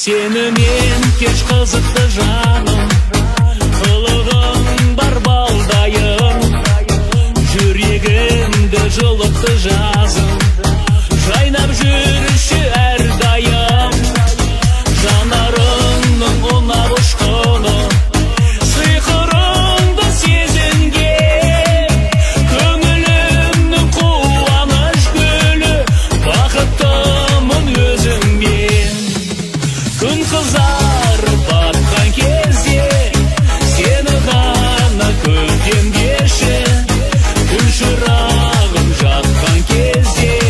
Seni men kech qiziqdi janim, qilg'im bar baldayim, yuragimda жылытты жазым, жайнап жүріші әрдайым. Жанарыңның ұнап ұшқыны, сиқырыңды сезінген, көңілімнің қуаныш гүлі, бақыттымын өзіңмен. Күн қызарып батқан кезде, сені ғана көзден кеші, күн шырағым жатқан кезде,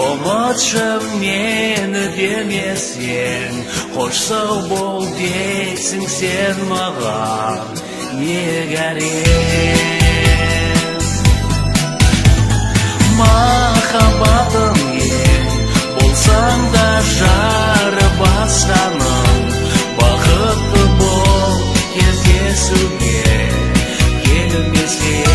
ұмытшым мені демесең, қош сау бол дейсің сен маған егер махаббатым ең болсаң да жары басқаның, бақытты бол кездесуге келмесең.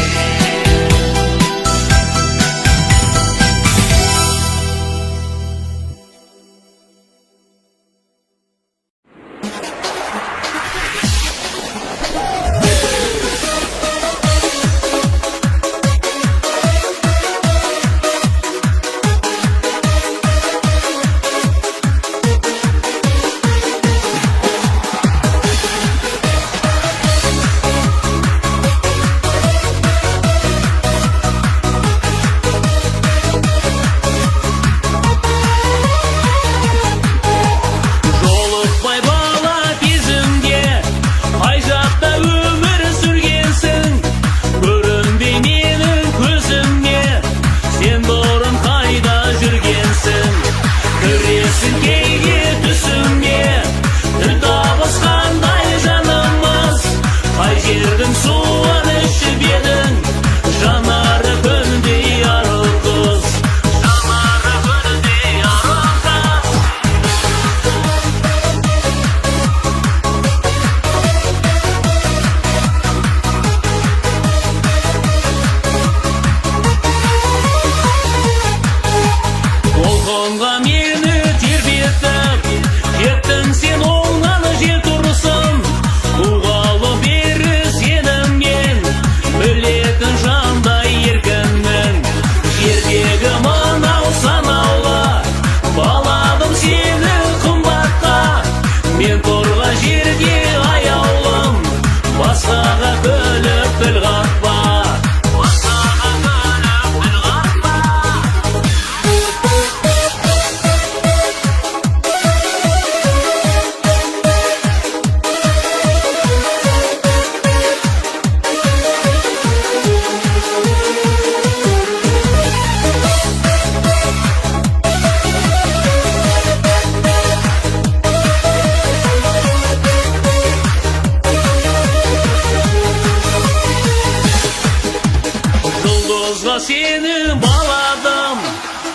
Seni bağladım,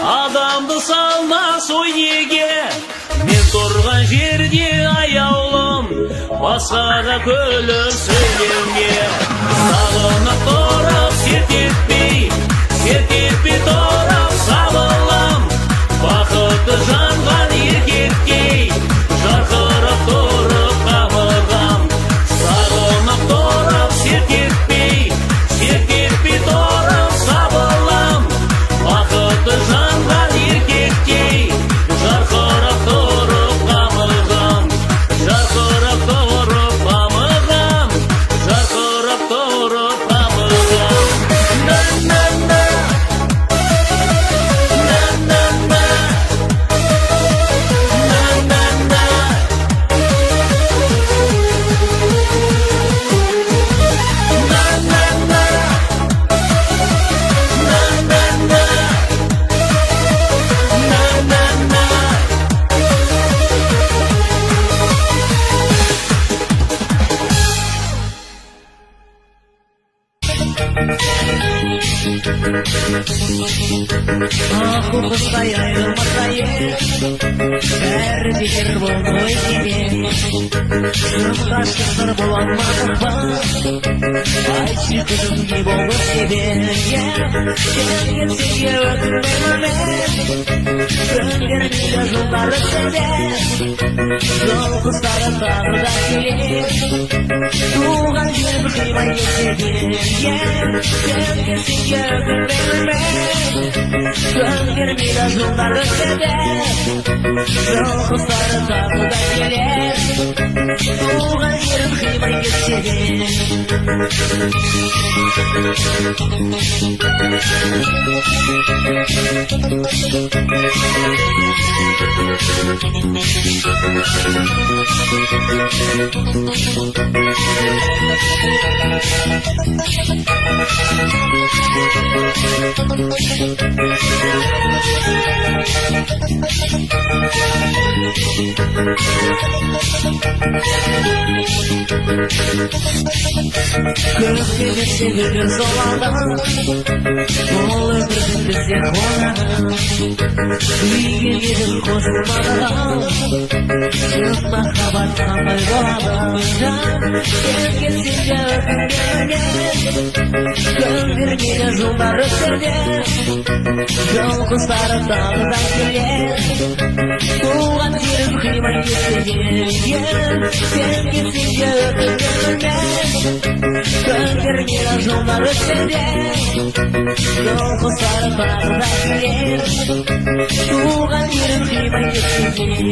adamdı salmaz o yege. Men turgan jerde ayağım, başkaga kölür söylemge. Sağınıp torup sert etpey torup sabılam. Bakıtı jangan erkekке, jarkırıp torup kabırgam. Sağınıp torup sert etpey torup sabılam. Bakıtı jangan erkekке, jarkırıp torup kabırgam. Jarkırıp torup kabırgam. Jarkırıp torup kabırgam. Na na na, na na na, na na na, na na na. Aku bertayang bertayang berpikir bolmoy gibi Sırımdaştır terbulanmadıkba Ayçı kızım gibi olur gibi Gel sevgi öldürmeme Göndermiyle yolları sende Yol kızları dağda gelir Tuğan bir kıyma geçelim Gel sevgi öldürmeme Göndermiyle yolları sende Yol kızları dağda gelir Tuğan bir kıyma geçelim Көктегі себебі солады, ол өмірдің бізде қонағы. Үйге келіп қосылмады, шын махаббат қандай болады. Сен келсең де өкінбеуге, көндірмейді жылдар өтсе, жол құстары тағы да келер. Туған жерім қимай кетпеген, сен келсең де өкінбеуге, көндірмейді жылдар өтсе, жол құстары тағы да келер. Туған жерім қимай кетпеген.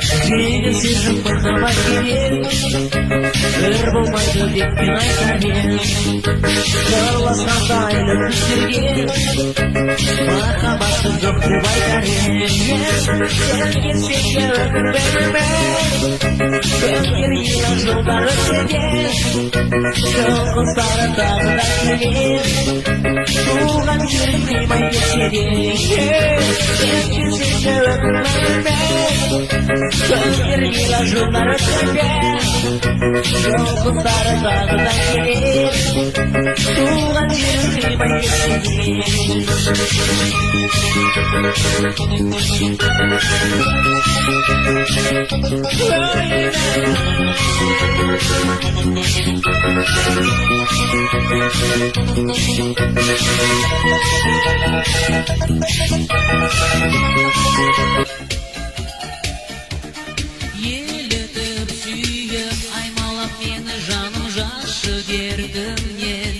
Сені сезім махаббат керек, бір болмайды деп мен айтар ем. Сырласқанда айлы күздерге, махаббаты жоқ деп айтар ем. Сен келсең де өкінбеуге, көндірмейді жылдар өтсе, жол құстары тағы да келер. Туған жерім қимай кетсе де, сен келсең де өкінбеуге, көндірмейді жылдар өтсе, жол құстары тағы да келер. Туған жерім қимай кетсе де. Елітіп сүйіп аймалап мені жаным жашы дертімнен,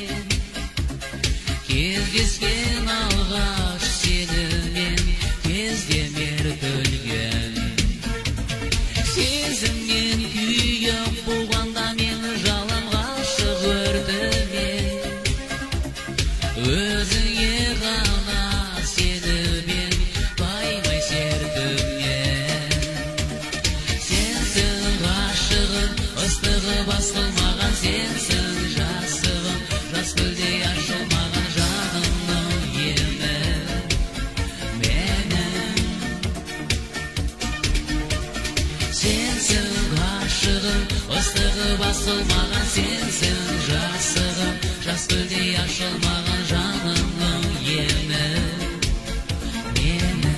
кездескен алғаш сенімен кездемер төлген. Сезіммен күйіп болғанда мені жалам ғашық өртімен, өзіңе ғана сеніммен баймай сертімнен. Сенсің ғашығым, ыстығы басылмаған, сенсің жасығым, жас гүлдей ашылмаған жанымның емі менің. Сенсің ғашығым, ыстығы басылмаған, сенсің жасығым, жас гүлдей ашылмаған жанымның емі менің.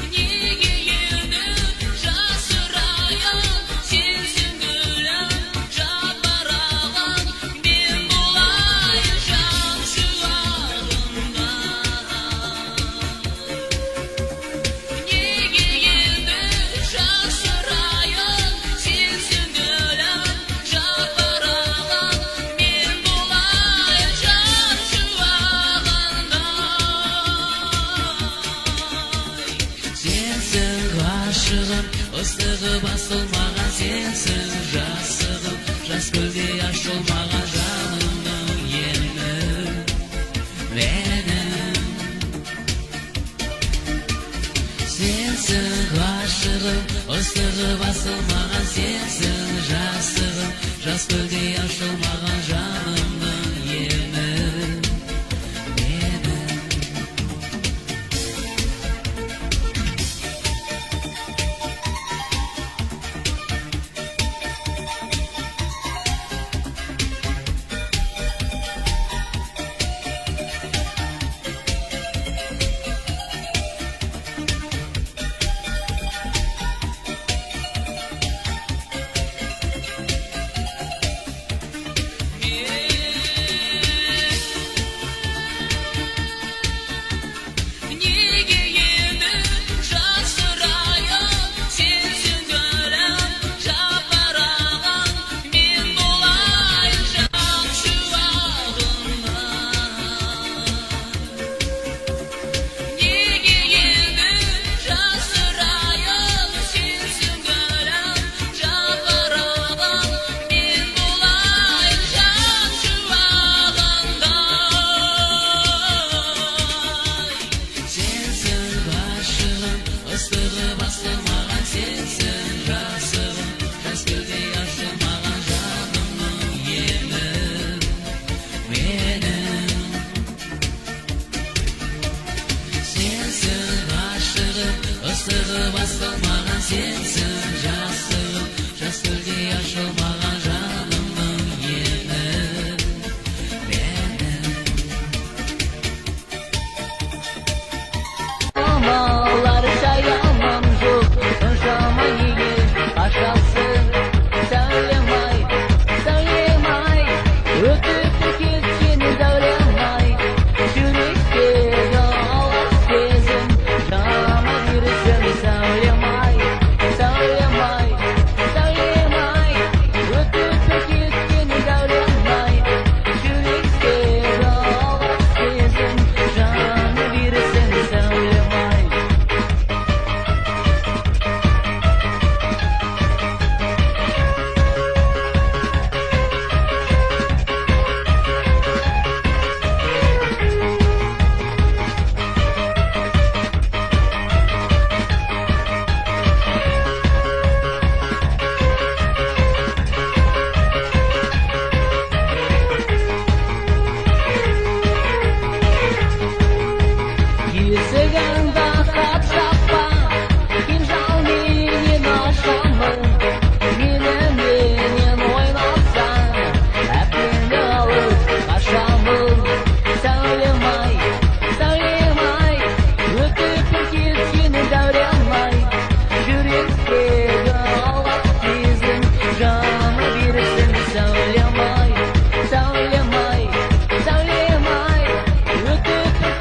Неге ені жасырайын, сенсің гүлім, жапырағым, мен болайын жан шуағында. Неге ені жасырайын, сенсің гүлім, жапырағым, мен болайын жан шуағында. Сенсің ғашығым, ыстығы басылмаған, сенсің жасығым, жас гүлдей ашылмаған жанымның емі менің. Сенсің ғашығым, ыстығы басылмаған, сенсің жасығым, жас гүлдей ашылмаған жанымның емі менің. басылмаған сенсің жасығым, жас гүлге ашылмаған жанымның емін менің. Amalar sayamam yok, konuşama iyi aşağısın. Söylemay, söylemay, ötüp geçini söylemay. Yürekte ağlar sezin, cama girsin söylemay, söylemay, söylemay, ötüp geçini söylemay. Yürekte ağlar sezin, cama girsin söylemay. Yüzüğünde kat şapka, kinjal minin aşamı. Minin oynatsan, hepini alıp aşamı. Söylemay, söylemay, ötüp geçini söylemay. Yürekte ağlar bizim, canı birsin söylemay, söylemay, söylemay, ötüp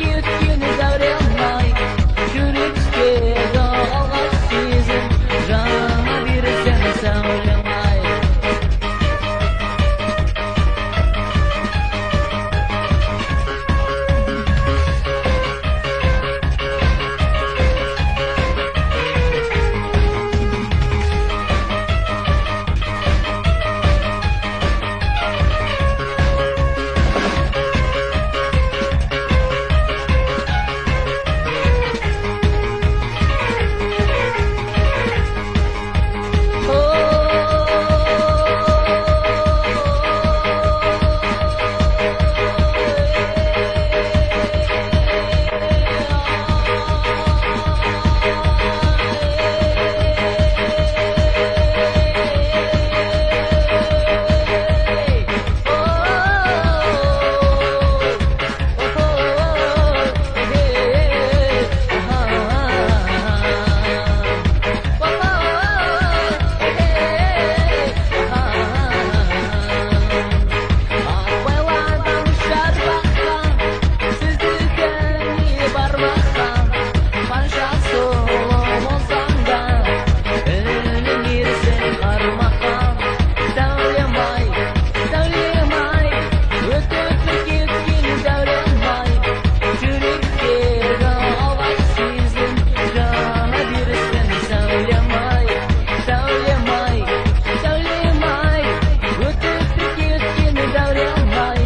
geçini söylemay.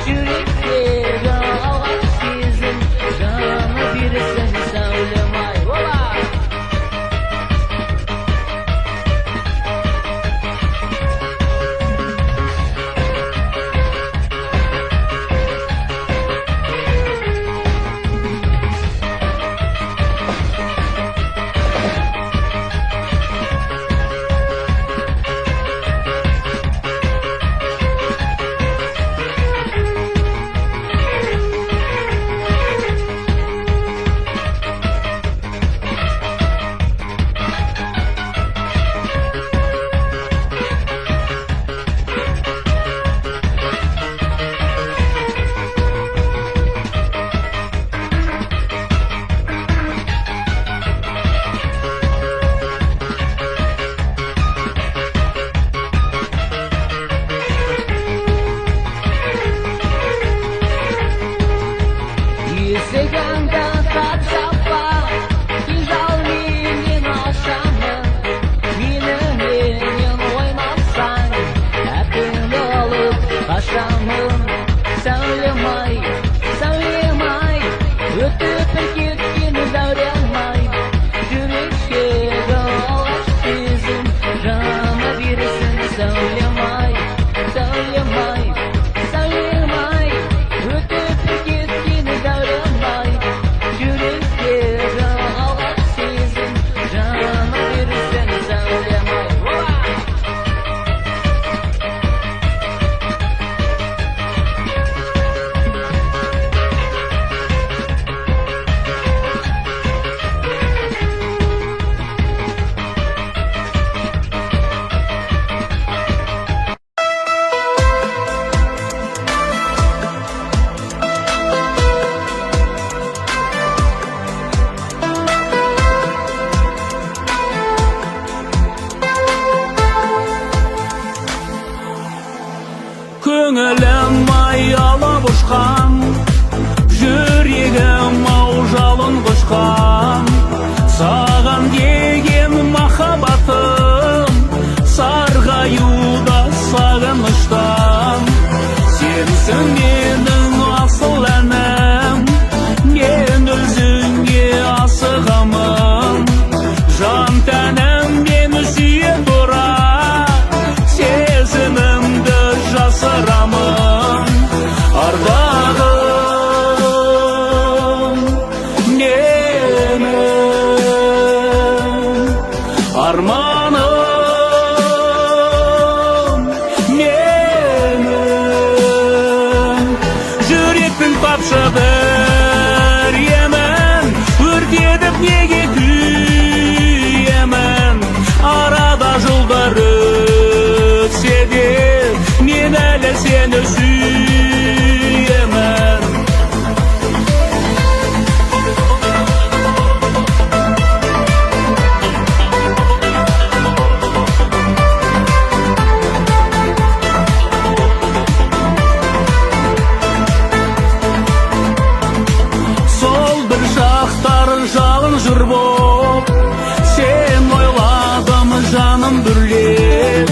Yürekte ağlar bizim, canı birsin söylemay. Can Көңілім аялап ұшқан, жүрегім ау жалын құшқан. Саған деген махаббатым сарғаюда сағыныштан. Сенсің менің асыл әнім, мен өзіңе асығамын. Жан тәнім мені сүйе тұра, сезімімді жасырамын. Ардағым менің, арманым менің. Жүректің тапшы бір емін, өртедіп неге күйемін. Арада жылдар өтсе де, мен әлі сені сүйемін. Сол бір шақтар жалын жыр боп, сен ойладым жаным бүрлеп.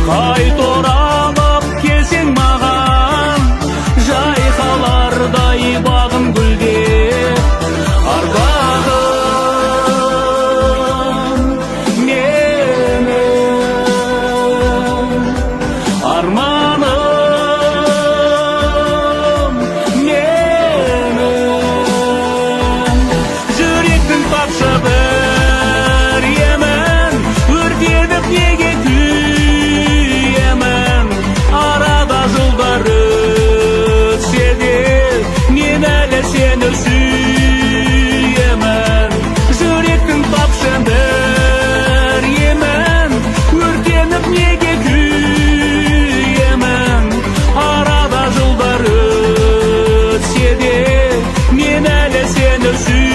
Қайт оралып келсең маған, жайқалардай бағым гүлдеп. Ардағым менің, арманым менің. Жүректің тапшы бір емін, өртедіп неге күйемін. Арада жылдар өтсе де, мен әлі сені сүйемін. Жүректің тапшы бір емін, өртеніп неге күйемін. Арада жылдар өтсе де, мен әлі сені сүйемін.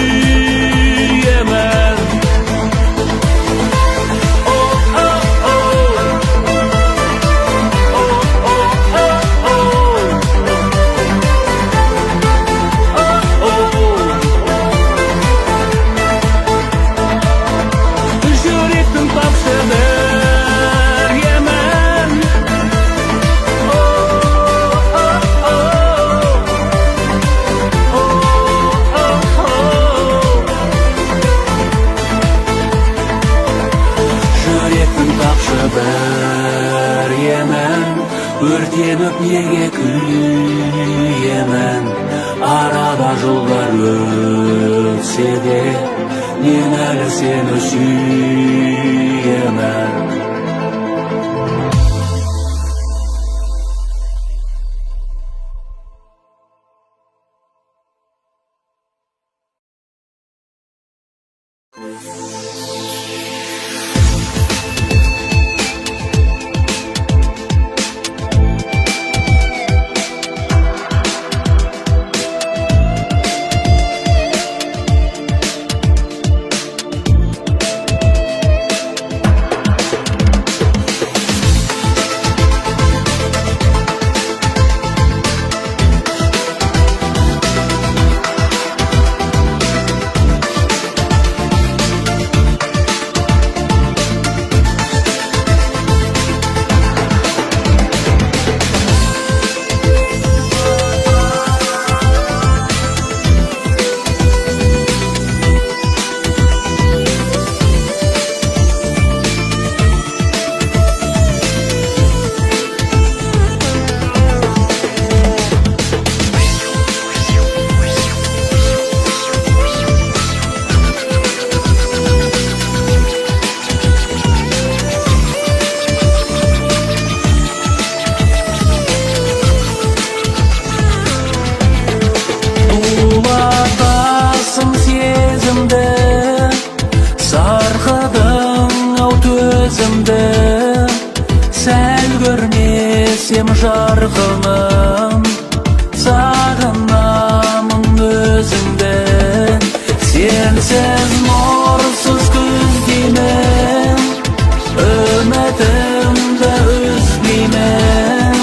Жүректің тапшы бір емін, жүректің тапшы бір емін, өртеніп неге күйемін. Арада жылдар өтсе де, мен әлі сені сүйемін. көрмесем жарқыным, сағынамын өзіңді. Сенсіз нұрсыз күздеймін, үмітімді үзбеймін.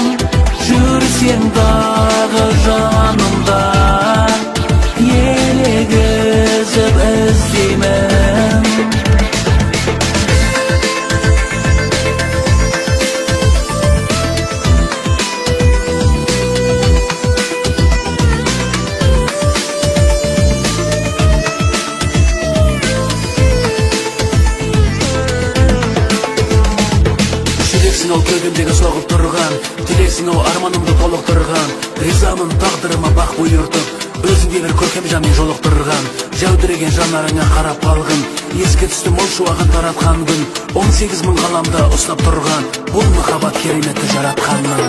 тұрған, тілесің ау арманымды толықтырған. Ризамын тағдырыма бақ бұйыртып, өзіңде бір көркем жанмен жолықтырған. Жәудіреген жанарыңа қарап қалғын, еске түсті мол шуағын таратқан күн. 18 мың ғаламда ұстап тұрған, бұл махаббат кереметті жаратқанның.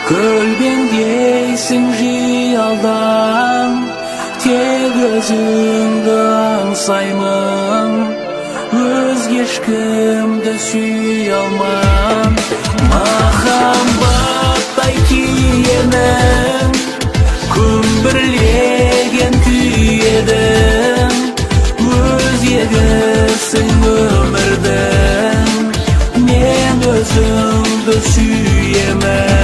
Көлбеңдейсің жиялдан, тек өзіңді аңсаймын, өзге ешкімді сүйе алмам. Махаббаттай киенің, күмбірлеген күй едің, өзгесің өмірдің, мен өзіңді сүйемін.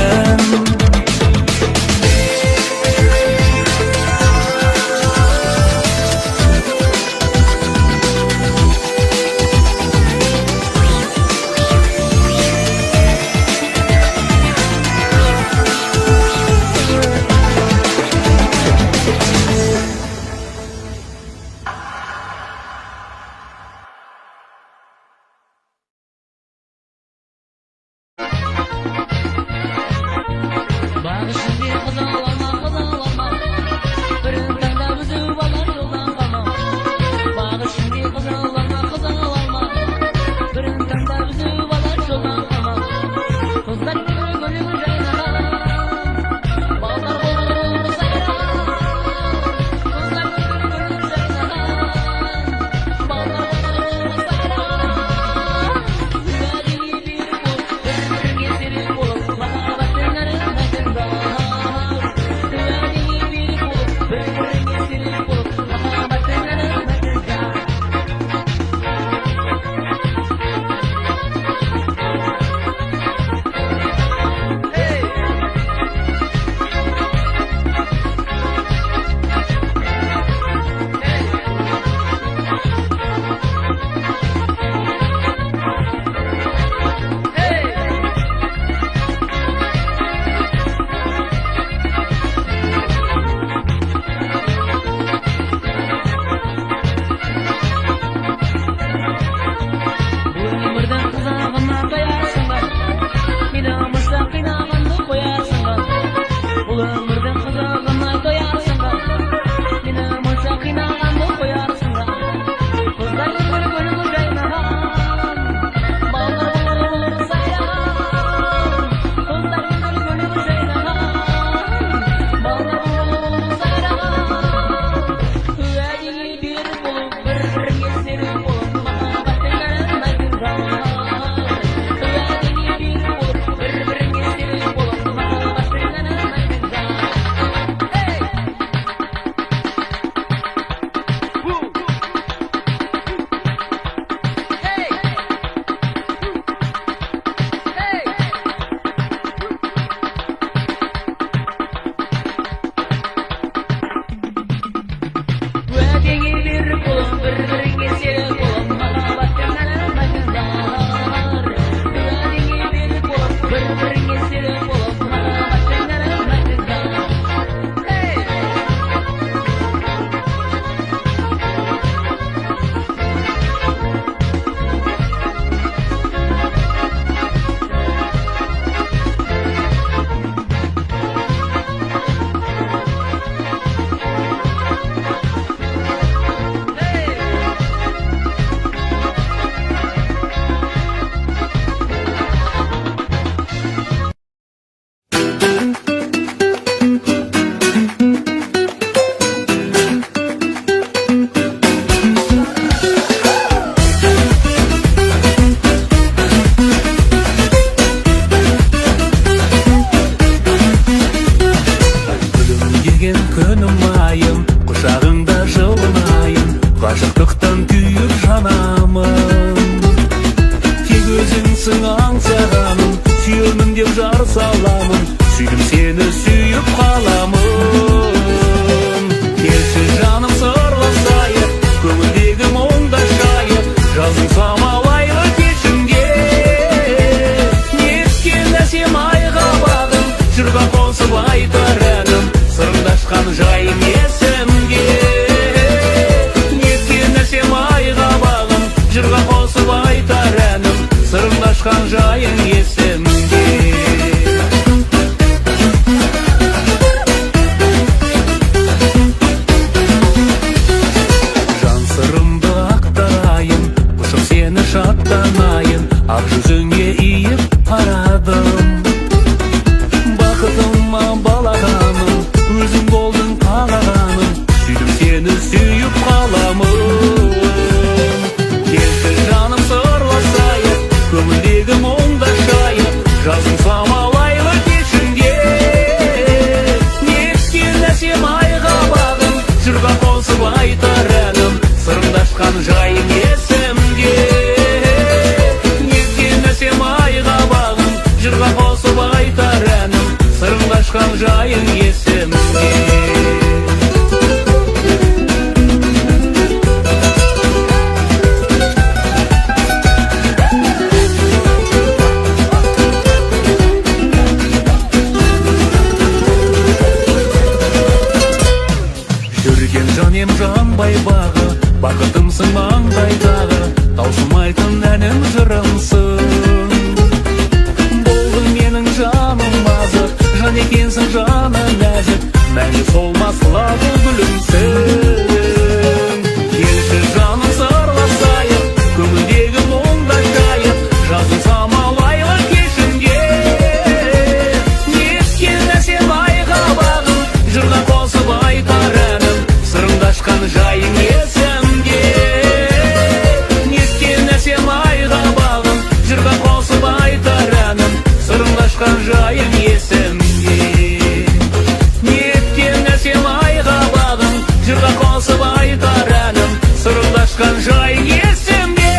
Келші жаным сырласайық, көңілдегі мұңды жайып, seni şatlanayın, ak yüzüne iyip karadım. Bakıtıma balağanım, özün boldun ağağanım, süydüm seni süyüp kalamın. Kelsi canım sırlasayıp, kömüldegim ondaşayıp, жазым самалайлы кешінде. Нескелесем айға бағым, жырға қосып айтар әнім, сырымдашқан жайың есімде. Нескелесем айға бағым, жырға қосып айтар әнім, сырымдашқан жайың есімде. Жанбай бағы, бақытымсың маңдайдағы, таусылмайтын әнім жырымсың. Болдың менің жаным азық, жан екенсің жаны нәзік, мәңгі солмас лағы гүлімсің. Келші жаным сырласайық, көңілдегі мұңда жайып, жазым самалайлы кешінде. Нескелесем айға бағым, жырға қосып айтар әнім, сырымдашқан жайың есімде. Нескелесем айға бағым, жырға қосып айтар әнім, сырымдашқан жайың есімде. Нескелесем айға бағым, жырға қосып айтар әнім, сырымдашқан жайың есімде.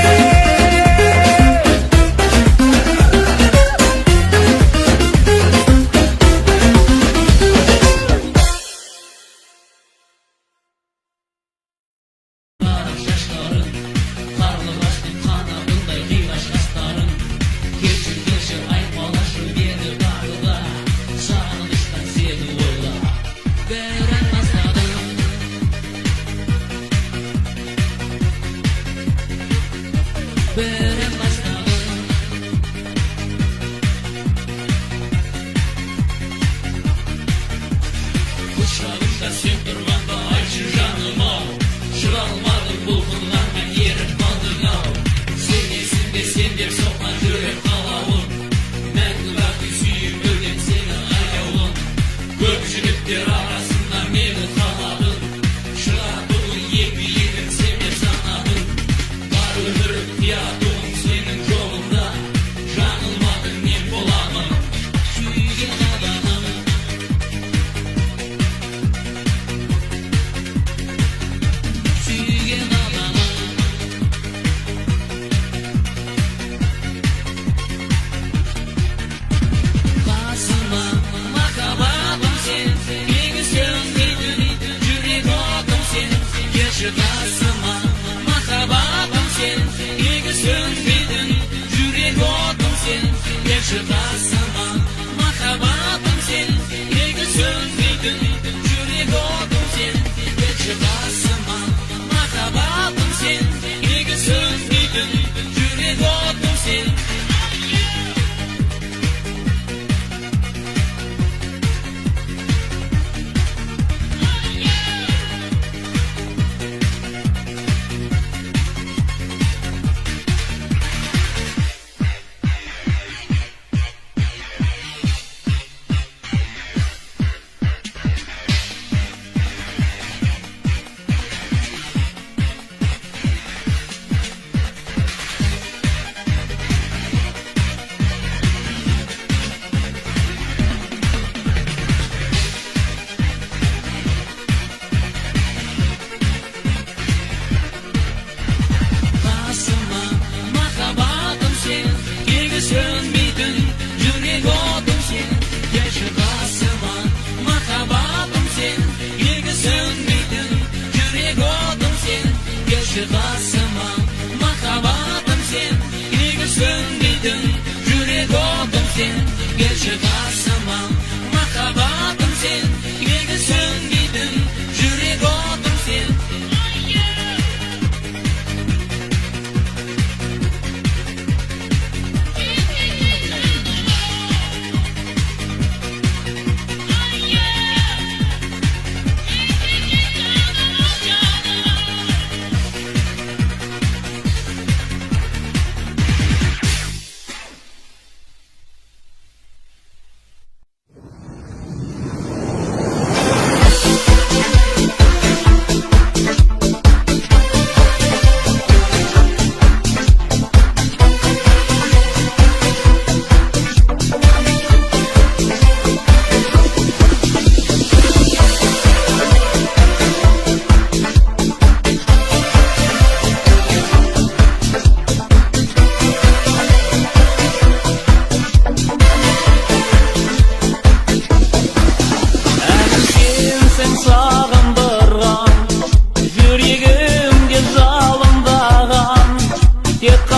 тек